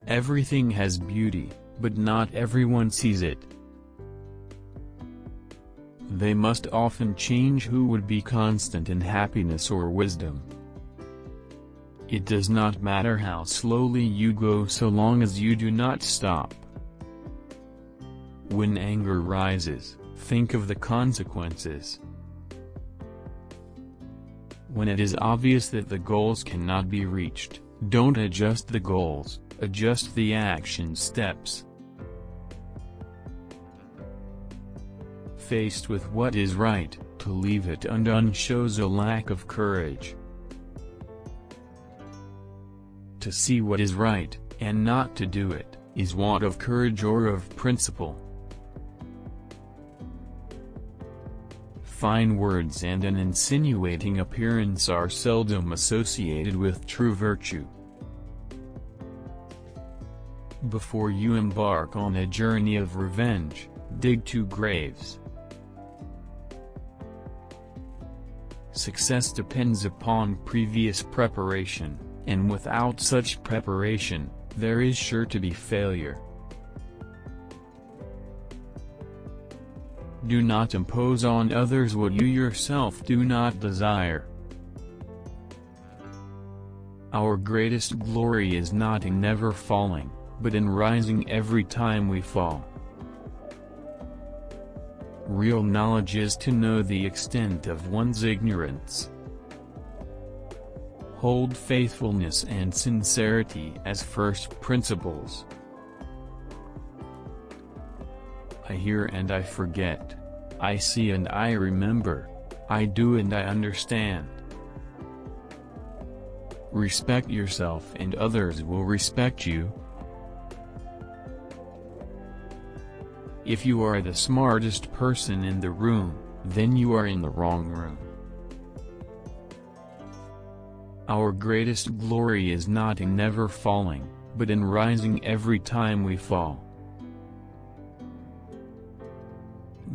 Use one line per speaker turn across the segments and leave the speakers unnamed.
Everything has beauty, but not everyone sees it. They must often change who would be constant in happiness or wisdom. It does not matter how slowly you go so long as you do not stop. When anger rises, think of the consequences. When it is obvious that the goals cannot be reached, don't adjust the goals, adjust the action steps. Faced with what is right, to leave it undone shows a lack of courage. To see what is right, and not to do it, is want of courage or of principle. Fine words and an insinuating appearance are seldom associated with true virtue. Before you embark on a journey of revenge, dig 2 graves. Success depends upon previous preparation, and without such preparation, there is sure to be failure. Do not impose on others what you yourself do not desire. Our greatest glory is not in never falling, but in rising every time we fall. Real knowledge is to know the extent of one's ignorance. Hold faithfulness and sincerity as first principles. I hear and I forget. I see and I remember. I do and I understand. Respect yourself and others will respect you. If you are the smartest person in the room, then you are in the wrong room. Our greatest glory is not in never falling, but in rising every time we fall.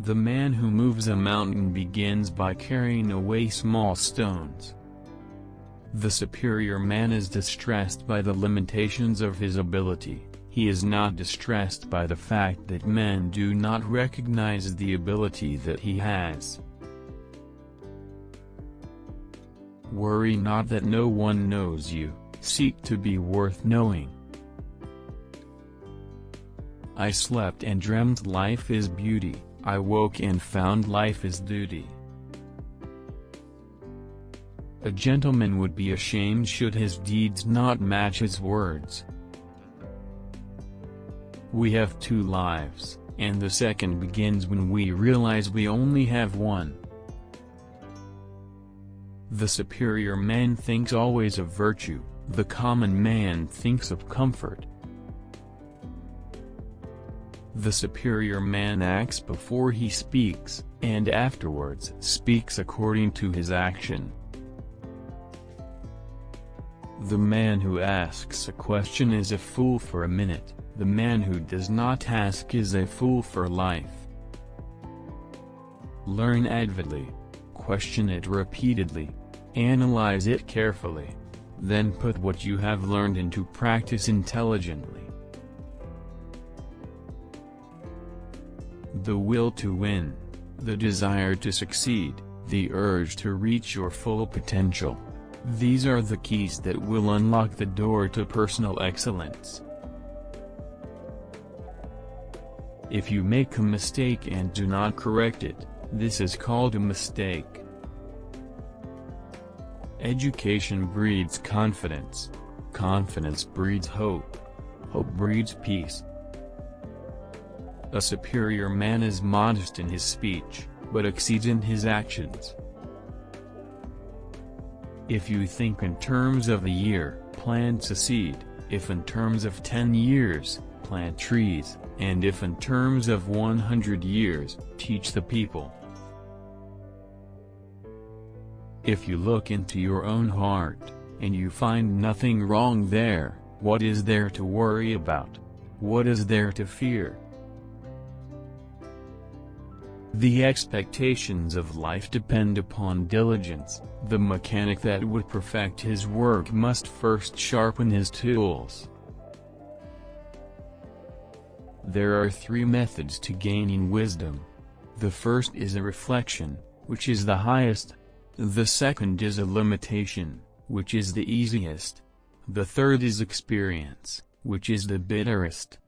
The man who moves a mountain begins by carrying away small stones. The superior man is distressed by the limitations of his ability. He is not distressed by the fact that men do not recognize the ability that he has. Worry not that no one knows you, seek to be worth knowing. I slept and dreamt life is beauty, I woke and found life is duty. A gentleman would be ashamed should his deeds not match his words. We have 2 lives, and the second begins when we realize we only have one. The superior man thinks always of virtue, the common man thinks of comfort. The superior man acts before he speaks, and afterwards speaks according to his action. The man who asks a question is a fool for a minute, the man who does not ask is a fool for life. Learn avidly, question it repeatedly, analyze it carefully, then put what you have learned into practice intelligently. The will to win, the desire to succeed, the urge to reach your full potential. These are the keys that will unlock the door to personal excellence. If you make a mistake and do not correct it, this is called a mistake. Education breeds confidence. Confidence breeds hope. Hope breeds peace. A superior man is modest in his speech, but exceeds in his actions. If you think in terms of a year, plant a seed; if in terms of 10 years, plant trees; and if in terms of 100 years, teach the people. If you look into your own heart, and you find nothing wrong there, what is there to worry about? What is there to fear? The expectations of life depend upon diligence. The mechanic that would perfect his work must first sharpen his tools. There are three methods to gaining wisdom. The first is a reflection, which is the highest. The second is a limitation, which is the easiest. The third is experience, which is the bitterest.